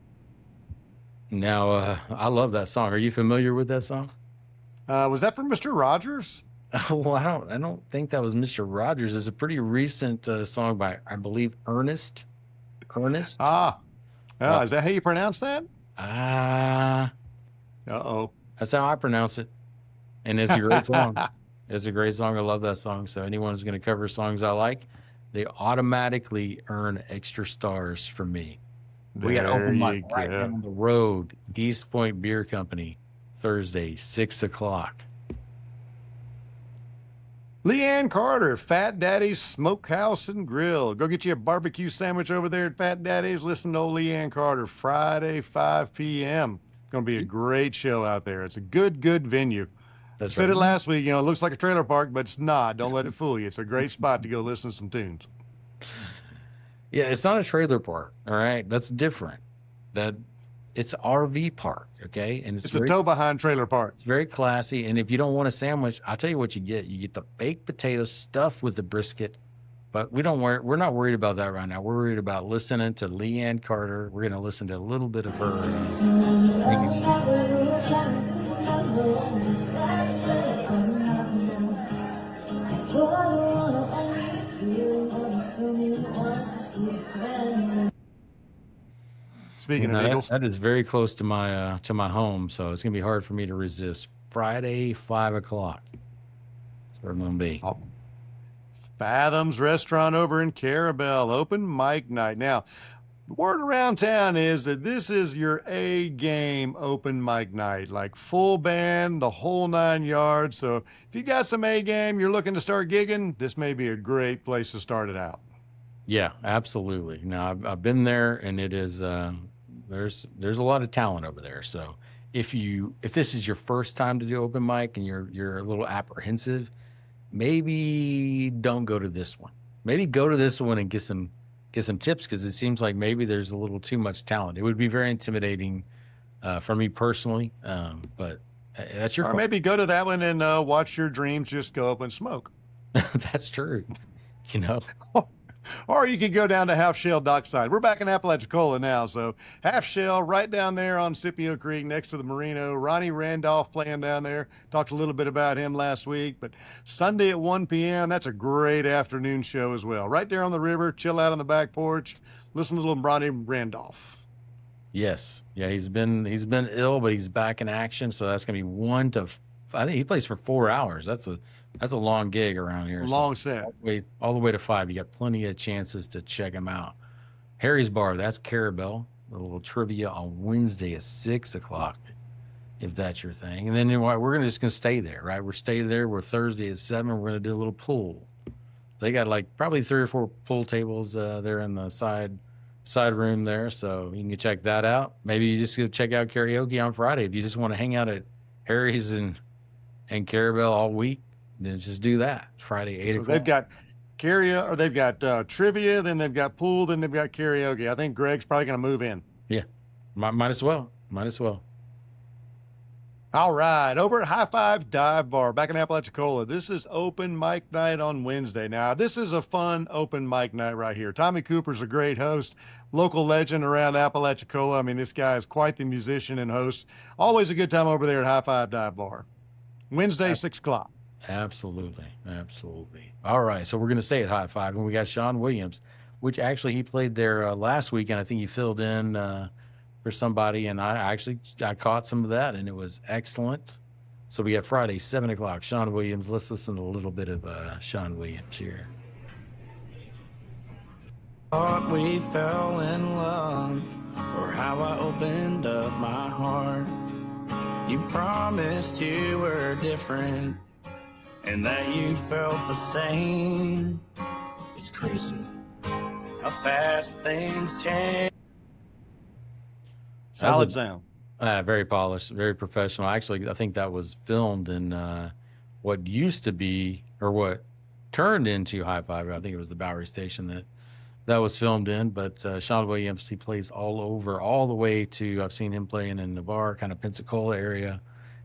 Speaker 2: Now, I love that song. Are you familiar with that song?
Speaker 1: Was that from Mr. Rogers?
Speaker 2: Well, I don't think that was Mr. Rogers. It's a pretty recent song by, I believe, Ernest.
Speaker 1: Is that how you pronounce that?
Speaker 2: Uh-oh.
Speaker 1: Uh-oh.
Speaker 2: That's how I pronounce it. And it's a great song. It's a great song. I love that song. So anyone who's going to cover songs I like, they automatically earn extra stars from me. We got open mic right down the road, East Point Beer Company, Thursday, 6 o'clock.
Speaker 1: Leanne Carter, Fat Daddy's Smokehouse and Grill. Go get you a barbecue sandwich over there at Fat Daddy's. Listen to old Leanne Carter, Friday, 5 p.m. It's going to be a great show out there. It's a good venue.
Speaker 2: That's
Speaker 1: Said
Speaker 2: right.
Speaker 1: it last week, it looks like a trailer park, but it's not. Don't let it fool you. It's a great spot to go listen to some tunes.
Speaker 2: Yeah, it's not a trailer park. All right, that's different. It's RV park. Okay, and
Speaker 1: It's a tow behind trailer park.
Speaker 2: It's very classy. And if you don't want a sandwich, I'll tell you what you get. You get the baked potato stuffed with the brisket. But we're not worried about that right now. We're worried about listening to Leanne Carter. We're going to listen to a little bit of her.
Speaker 1: Speaking of Eagles,
Speaker 2: that is very close to my home, so it's gonna be hard for me to resist. Friday, 5 o'clock. That's where I'm gonna be.
Speaker 1: Fathom's Restaurant over in Carabel, open mic night. Now, the word around town is that this is your A game open mic night, like full band, the whole 9 yards. So if you got some A game, you're looking to start gigging, this may be a great place to start it out.
Speaker 2: Yeah, absolutely. Now I've been there, and it is there's a lot of talent over there. So if this is your first time to do open mic and you're a little apprehensive, maybe don't go to this one. Maybe go to this one and get some tips, because it seems like maybe there's a little too much talent. It would be very intimidating for me personally, but that's your
Speaker 1: Or
Speaker 2: call.
Speaker 1: maybe go to that one and watch your dreams just go up in smoke.
Speaker 2: That's true.
Speaker 1: Or you could go down to Half Shell Dockside. We're back in Apalachicola now, so Half Shell right down there on Scipio Creek next to the Marino. Ronnie Randolph playing down there. Talked a little bit about him last week, but Sunday at 1 p.m., that's a great afternoon show as well. Right there on the river, chill out on the back porch, listen to little Ronnie Randolph.
Speaker 2: Yes. Yeah, he's been ill, but he's back in action, so that's going to be I think he plays for 4 hours. That's a long gig around here.
Speaker 1: Long set.
Speaker 2: All the way to 5. You got plenty of chances to check him out. Harry's Bar, that's Carabel. A little trivia on Wednesday at 6 o'clock, if that's your thing. And then we're just going to stay there, right? We're staying there. We're Thursday at 7. We're going to do a little pool. They got probably 3 or 4 pool tables there in the side room there, so you can check that out. Maybe you just go check out karaoke on Friday. If you just want to hang out at Harry's and Carabel all week, then just do that. Friday, 8 o'clock.
Speaker 1: They've got they've got trivia, then they've got pool, then they've got karaoke. I think Greg's probably going to move in.
Speaker 2: Yeah, might as well.
Speaker 1: All right, over at High Five Dive Bar back in Apalachicola, this is open mic night on Wednesday. Now, this is a fun open mic night right here. Tommy Cooper's a great host, local legend around Apalachicola. I mean, this guy is quite the musician and host. Always a good time over there at High Five Dive Bar. Wednesday, 6 o'clock.
Speaker 2: Absolutely. All right, so we're going to stay at High Five, and we got Sean Williams, which actually he played there last week, and I think he filled in for somebody, and I caught some of that, and it was excellent. So we got Friday, 7 o'clock, Sean Williams. Let's listen to a little bit of Sean Williams here.
Speaker 6: Thought we fell in love, or how I opened up my heart. You promised you were different, and that you felt the same. It's crazy how fast things change.
Speaker 1: Solid sound.
Speaker 2: Very polished, very professional. Actually, I think that was filmed in what used to be, or what turned into High Five. I think it was the Bowery station that was filmed in. But Sean Williams, he plays all the way to, I've seen him playing in Navarre, kind of Pensacola area,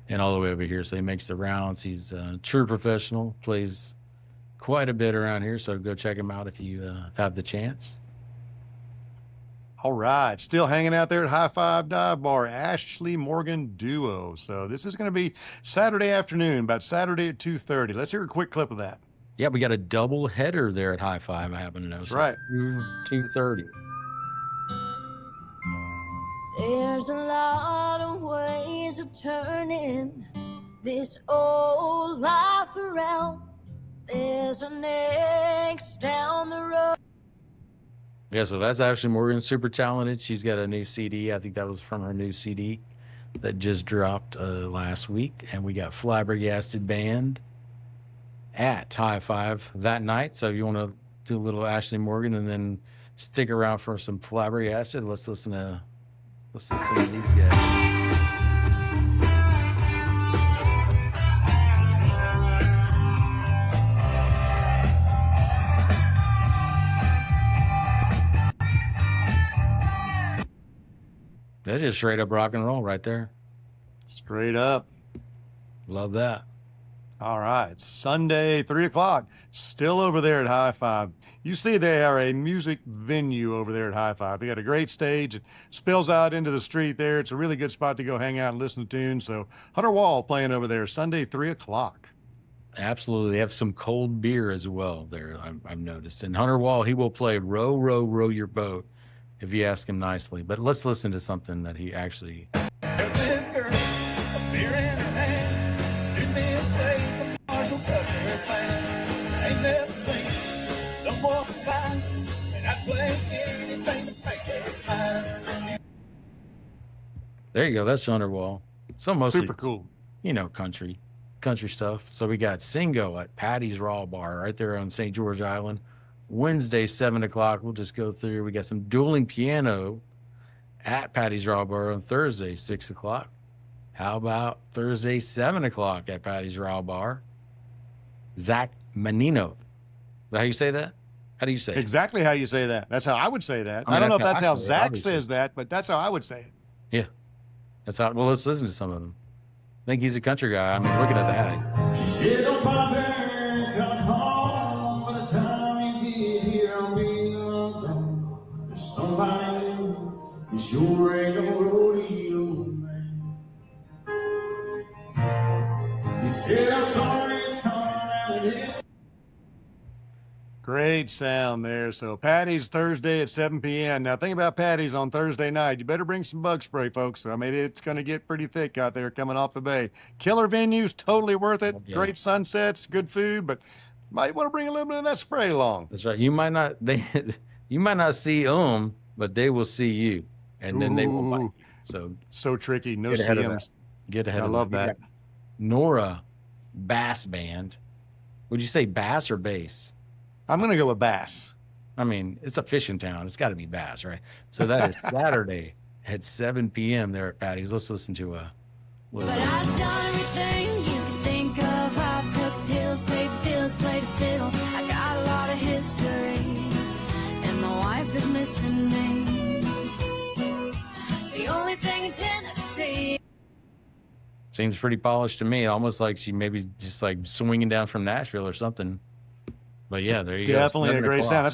Speaker 2: and all the way over here. So he makes the rounds. He's a true professional, plays quite a bit around here. So go check him out if you have the chance.
Speaker 1: All right, still hanging out there at High Five Dive Bar, Ashley Morgan Duo. So this is going to be Saturday afternoon, about Saturday at 2:30. Let's hear a quick clip of that.
Speaker 2: Yeah, we got a double header there at High Five, I happen to know.
Speaker 1: That's right.
Speaker 2: 2:30.
Speaker 8: There's a lot of ways of turning This old life around, there's an next down the road.
Speaker 2: Yeah, so that's Ashley Morgan, super talented. She's got a new CD. I think that was from her new CD that just dropped last week. And we got Flabbergasted Band at High Five that night. So if you want to do a little Ashley Morgan and then stick around for some Flabbergasted, let's listen to these guys. That's just straight up rock and roll right there.
Speaker 1: Straight up.
Speaker 2: Love that.
Speaker 1: All right. Sunday, 3 o'clock. Still over there at High Five. You see, they are a music venue over there at High Five. They got a great stage. It spills out into the street there. It's a really good spot to go hang out and listen to tunes. So Hunter Wall playing over there Sunday, 3 o'clock.
Speaker 2: Absolutely. They have some cold beer as well there, I've noticed. And Hunter Wall, he will play Row, Row, Row Your Boat if you ask him nicely. But let's listen to something that he actually...
Speaker 5: There's this girl, a beer in her hand, shooting me a place, a Marshall Tucker plan. Ain't never seen someone fine, and I'd play anything to make her mine.
Speaker 2: There you go. That's Hunter Wall. So mostly,
Speaker 1: Super cool.
Speaker 2: you know, country stuff. So we got Singo at Patty's Raw Bar right there on St. George Island. Wednesday, 7 o'clock. We'll just go through. We got some dueling piano at Patty's Raw Bar on Thursday, 6 o'clock. How about Thursday, 7 o'clock at Patty's Raw Bar? Zach Menino. Is that how you say that? How do you say it?
Speaker 1: Exactly how you say that. That's how I would say that.
Speaker 2: I mean,
Speaker 1: I don't know if
Speaker 2: that's
Speaker 1: that's
Speaker 2: how I
Speaker 1: how
Speaker 2: say it,
Speaker 1: Zach
Speaker 2: obviously.
Speaker 1: says that, but that's how I would say it.
Speaker 2: Yeah. That's how. Well, let's listen to some of them. I think he's a country guy. I mean, looking at the hat.
Speaker 5: She said, don't bother, come home. By the time you get here, I'll be alone. There's somebody new, you sure ain't no rodeo, man. You said, I'm sorry, it's coming out of this.
Speaker 1: Great sound there. So Patty's Thursday at 7 p.m. Now think about Patty's on Thursday night. You better bring some bug spray, folks. I mean, it's going to get pretty thick out there coming off the bay. Killer venues, totally worth it.
Speaker 2: Yeah.
Speaker 1: Great sunsets, good food, but might want to bring a little bit of that spray along.
Speaker 2: That's right. You might not see them, but they will see you, and then they will bite
Speaker 1: Ooh.
Speaker 2: you. So
Speaker 1: So tricky. No
Speaker 2: Get ahead of
Speaker 1: CMs.
Speaker 2: get ahead
Speaker 1: I
Speaker 2: of
Speaker 1: love
Speaker 2: them. We
Speaker 1: that.
Speaker 2: got Nora Bass Band. Would you say bass or bass?
Speaker 1: I'm going to go with Bass.
Speaker 2: I mean, it's a fishing town. It's got to be bass, right? So that is Saturday at 7 p.m. there at Patty's. Let's listen to a little
Speaker 8: But
Speaker 2: bit.
Speaker 8: I've done everything you can think of. I've took pills, paid bills, played a fiddle. I got a lot of history, and my wife is missing me. The only thing in Tennessee.
Speaker 2: Seems pretty polished to me. Almost like she maybe just like swinging down from Nashville or something. But yeah, there you go.
Speaker 1: Definitely a
Speaker 2: 7
Speaker 1: great
Speaker 2: o'clock.
Speaker 1: sound.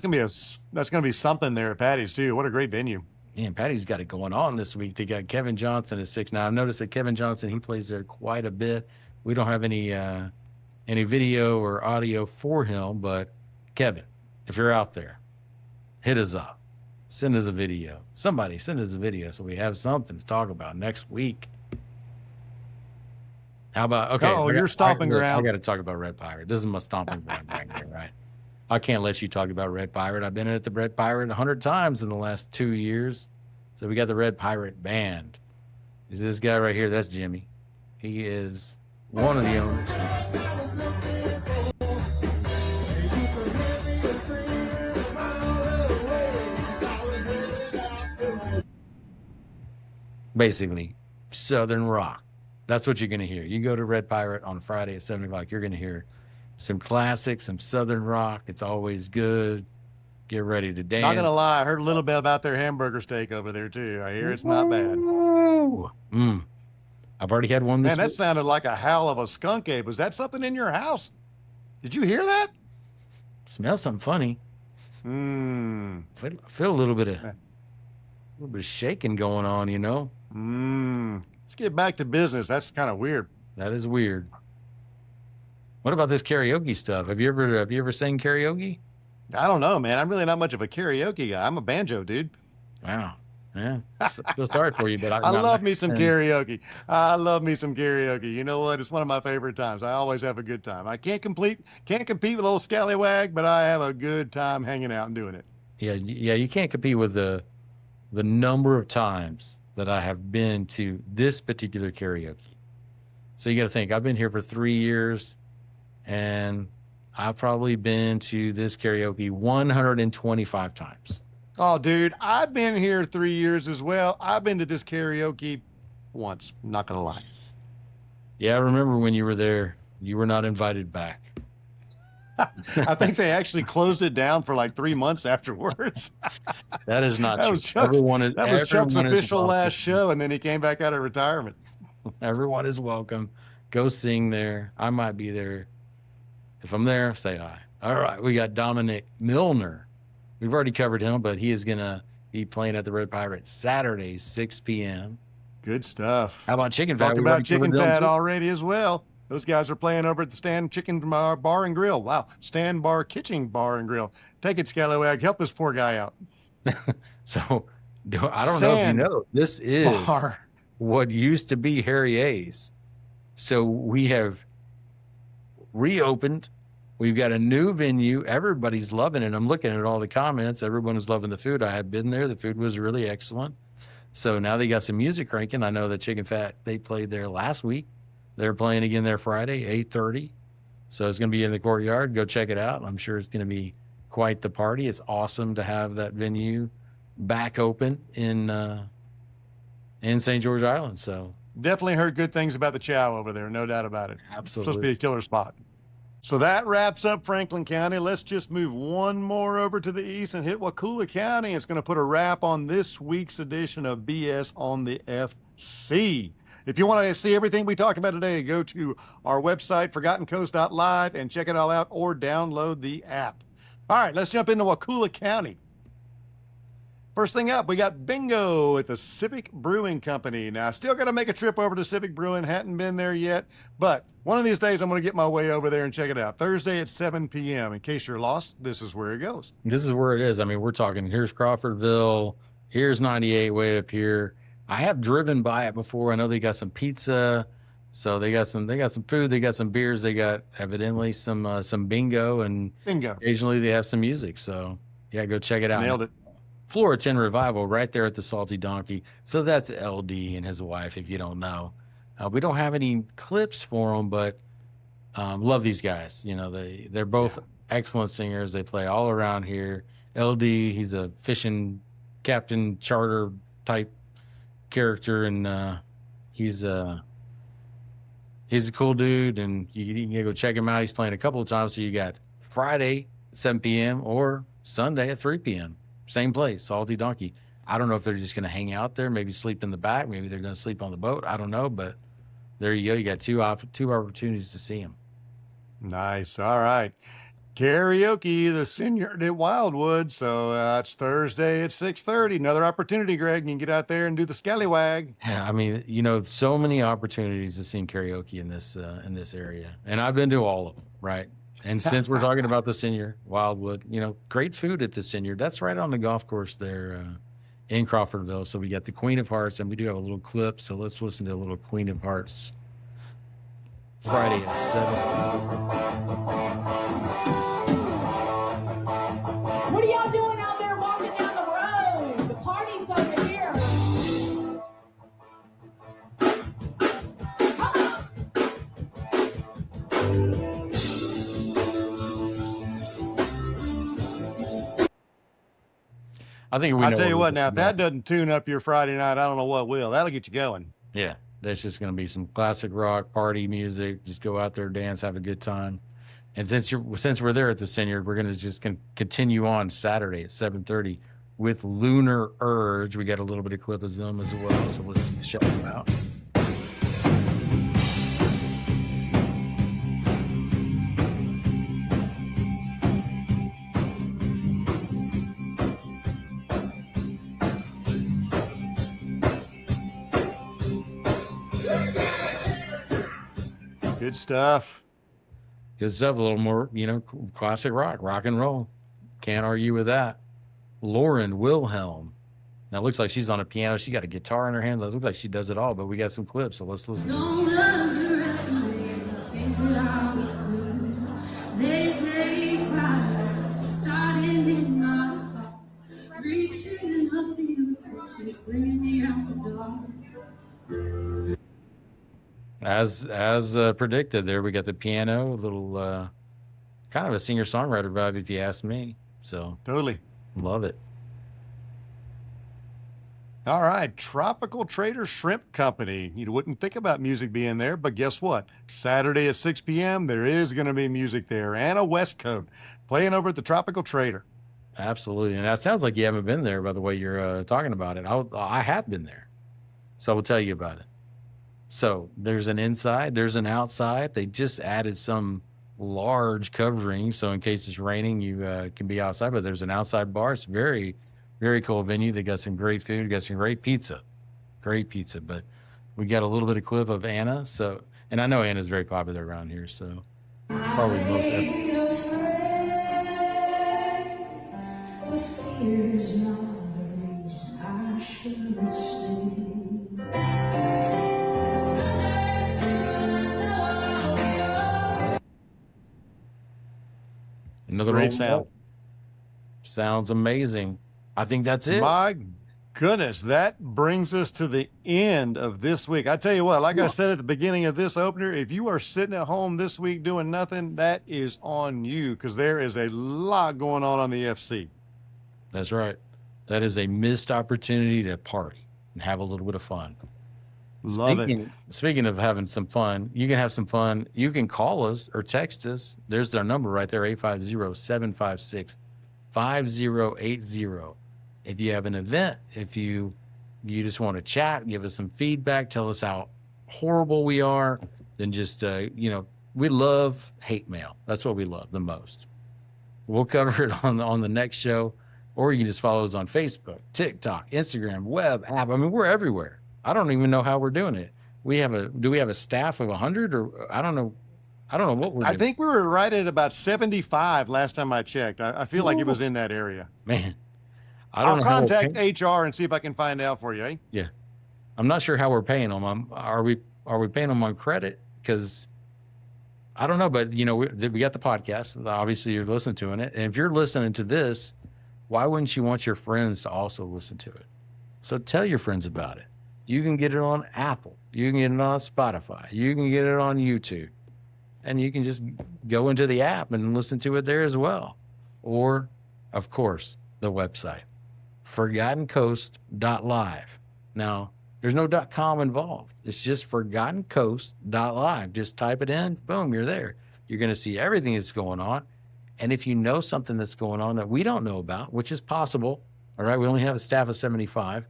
Speaker 1: That's going to be something there at Patty's too. What a great venue.
Speaker 2: Yeah, Patty's got it going on this week. They got Kevin Johnson at 6 now. I've noticed that Kevin Johnson, he plays there quite a bit. We don't have any video or audio for him, but Kevin, if you're out there, hit us up. Send us a video. Somebody send us a video so we have something to talk about next week. How about, okay.
Speaker 1: Oh, your stomping ground.
Speaker 2: I got to talk about Red Pirate. This is my stomping ground right here, right? I can't let you talk about Red Pirate. I've been at the Red Pirate 100 times in the last 2 years. So we got the Red Pirate Band. Is this guy right here? That's Jimmy. He is one of the owners. Basically, Southern rock. That's what you're going to hear. You go to Red Pirate on Friday at 7 o'clock, you're going to hear some classics, some Southern rock. It's always good. Get ready to dance.
Speaker 1: Not going to lie. I heard a little bit about their hamburger steak over there too. I hear it's not bad.
Speaker 2: Ooh. I've already had one this
Speaker 1: Man, that
Speaker 2: week.
Speaker 1: sounded like a howl of a skunk ape. Was that something in your house? Did you hear that?
Speaker 2: Smells something funny. I feel a little bit of shaking going on, you know?
Speaker 1: Let's get back to business. That's kind of weird.
Speaker 2: That is weird. What about this karaoke stuff? Have you ever sang karaoke?
Speaker 1: I don't know, man. I'm really not much of a karaoke guy. I'm a banjo dude.
Speaker 2: Wow. Yeah, feel sorry for you, but
Speaker 1: I love me some karaoke. I love me some karaoke. You know what? It's one of my favorite times. I always have a good time. I can't compete with old Scallywag, but I have a good time hanging out and doing it.
Speaker 2: Yeah, you can't compete with the number of times that I have been to this particular karaoke. So you got to think, I've been here for 3 years, and I've probably been to this karaoke 125 times.
Speaker 1: Oh, dude, I've been here 3 years as well. I've been to this karaoke once. Not gonna lie.
Speaker 2: Yeah, I remember when you were there, you were not invited back.
Speaker 1: I think they actually closed it down for like 3 months afterwards.
Speaker 2: That is not
Speaker 1: That
Speaker 2: true.
Speaker 1: was Chuck's, that was Chuck's
Speaker 2: everyone is
Speaker 1: official
Speaker 2: welcome.
Speaker 1: last show, and then he came back out of retirement.
Speaker 2: Everyone is welcome. Go sing there. I might be there. If I'm there, say hi. All right, we got Dominic Milner. We've already covered him, but he is going to be playing at the Red Pirate Saturday, 6 p.m.
Speaker 1: Good stuff.
Speaker 2: How about Chicken Fat?
Speaker 1: Talked
Speaker 2: We've
Speaker 1: about
Speaker 2: already
Speaker 1: Chicken
Speaker 2: covered them
Speaker 1: Fat
Speaker 2: too.
Speaker 1: already as well. Those guys are playing over at the Stand Chicken Bar and Grill. Wow, Stand Bar Kitchen Bar and Grill. Take it, Scallywag. Help this poor guy out.
Speaker 2: So I don't know if you
Speaker 1: Sand
Speaker 2: know, this is
Speaker 1: Bar.
Speaker 2: what used to be Harry A's. So we have reopened. We've got a new venue. Everybody's loving it. I'm looking at all the comments. Everyone is loving the food. I have been there. The food was really excellent. So now they got some music cranking. I know that Chicken Fat, they played there last week. They're playing again there Friday, 8:30. So it's going to be in the courtyard. Go check it out. I'm sure it's going to be quite the party. It's awesome to have that venue back open in St. George Island. So
Speaker 1: Definitely heard good things about the chow over there. No doubt about it.
Speaker 2: absolutely.
Speaker 1: Supposed to be a killer spot. So that wraps up Franklin County. Let's just move one more over to the east and hit Wakulla County. It's going to put a wrap on this week's edition of BS on the FC. If you want to see everything we talked about today, go to our website, ForgottenCoast.live, and check it all out or download the app. All right, let's jump into Wakulla County. First thing up, we got bingo at the Civic Brewing Company. Now, I still got to make a trip over to Civic Brewing. Hadn't been there yet, but one of these days I'm going to get my way over there and check it out. Thursday at 7 p.m. In case you're lost, this is where it goes.
Speaker 2: This is where it is. I mean, we're talking, here's Crawfordville, here's 98 way up here. I have driven by it before. I know they got some pizza, so they got some food, they got some beers, they got evidently some bingo, and
Speaker 1: Bingo.
Speaker 2: occasionally they have some music. So yeah, go check it out.
Speaker 1: Nailed it.
Speaker 2: Flora 10 Revival right there at the Salty Donkey. So that's LD and his wife, if you don't know. We don't have any clips for them, but love these guys. You know, they're both excellent singers. They play all around here. LD, he's a fishing captain charter type character, and he's a cool dude, and you can go check him out. He's playing a couple of times. So you got Friday 7 p.m. or Sunday at 3 p.m. Same place, Salty Donkey. I don't know if they're just going to hang out there, maybe sleep in the back, maybe they're going to sleep on the boat. I don't know, but there you go. You got two opportunities to see them.
Speaker 1: Nice. All right. Karaoke, the Senior at Wildwood. So it's Thursday at 6:30. Another opportunity, Greg. You can get out there and do the scallywag.
Speaker 2: Yeah, I mean, you know, so many opportunities to sing karaoke in this area, and I've been to all of them, right? And since we're talking about the Senior Wildwood, you know, great food at the Senior. That's right on the golf course there in Crawfordville. So we got the Queen of Hearts, and we do have a little clip. So let's listen to a little Queen of Hearts. Friday at 7.
Speaker 9: What are y'all doing out there walking down the road? The party's over here. Come on.
Speaker 2: I think we
Speaker 1: I'll
Speaker 2: know
Speaker 1: tell you
Speaker 2: we're
Speaker 1: what, now, if
Speaker 2: listening
Speaker 1: that doesn't tune up your Friday night, I don't know what will. That'll get you going.
Speaker 2: to. Yeah, that's just going to be some classic rock party music. Just go out there, dance, have a good time. And since we're there at the Senior, we're going to just continue on Saturday at 7:30 with Lunar Urge. We got a little bit of clip of them as well, so let's check them out.
Speaker 1: Good stuff.
Speaker 2: Good stuff. A little more, you know, classic rock and roll. Can't argue with that. Lauren Wilhelm Now it looks like she's on a piano. She got a guitar in her hand. It looks like she does it all, but we got some clips, so let's listen to it.
Speaker 8: Don't underestimate the things that I would do. They say it's right, starting in my heart, reaching nothing, it's bringing me out the dark.
Speaker 2: As predicted, there we got the piano, a little kind of a singer-songwriter vibe, if you ask me. So
Speaker 1: Totally.
Speaker 2: love it.
Speaker 1: All right, Tropical Trader Shrimp Company. You wouldn't think about music being there, but guess what? Saturday at 6 p.m., there is going to be music there. Anna Westcoat playing over at the Tropical Trader.
Speaker 2: Absolutely. And that sounds like you haven't been there by the way you're talking about it. I have been there. So I will tell you about it. So there's an inside, there's an outside. They just added some large covering. So in case it's raining, you can be outside, but there's an outside bar. It's very, very cool venue. They got some great food, got some great pizza, but we got a little bit of clip of Anna. So, and I know Anna's very popular around here. So probably most another
Speaker 1: Great
Speaker 2: old
Speaker 1: sound.
Speaker 2: sounds amazing. I think that's it.
Speaker 1: My goodness, that brings us to the end of this week. I tell you what, like I said at the beginning of this opener, if you are sitting at home this week doing nothing, that is on you because there is a lot going on the FC.
Speaker 2: That's right. That is a missed opportunity to party and have a little bit of fun.
Speaker 1: Love it.
Speaker 2: Speaking of having some fun, you can have some fun. You can call us or text us. There's their number right there, 850-756-5080. If you have an event, if you just want to chat, give us some feedback, tell us how horrible we are, then just, we love hate mail. That's what we love the most. We'll cover it on the next show, or you can just follow us on Facebook, TikTok, Instagram, web, app. I mean, we're everywhere. I don't even know how we're doing it. Do we have a staff of 100 or I don't know what we're doing.
Speaker 1: I think we were right at about 75 last time I checked. I feel like it was in that area.
Speaker 2: Man, I don't know.
Speaker 1: I'll contact HR and see if I can find out for you. Eh?
Speaker 2: Yeah. I'm not sure how we're paying them. Are we paying them on credit? Because I don't know, but we got the podcast. Obviously you're listening to it. And if you're listening to this, why wouldn't you want your friends to also listen to it? So tell your friends about it. You can get it on Apple. You can get it on Spotify. You can get it on YouTube. And you can just go into the app and listen to it there as well. Or, of course, the website, ForgottenCoast.live. Now, there's no .com involved. It's just ForgottenCoast.live. Just type it in. Boom, you're there. You're going to see everything that's going on. And if you know something that's going on that we don't know about, which is possible, all right, we only have a staff of 75,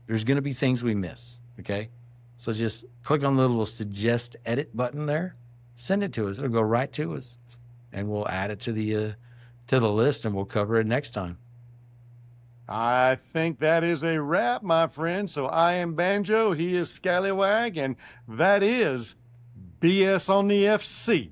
Speaker 2: there's going to be things we miss, okay? So just click on the little suggest edit button there, send it to us. It'll go right to us, and we'll add it to the list, and we'll cover it next time.
Speaker 1: I think that is a wrap, my friend. So I am Banjo, he is Scallywag, and that is BS on the FC.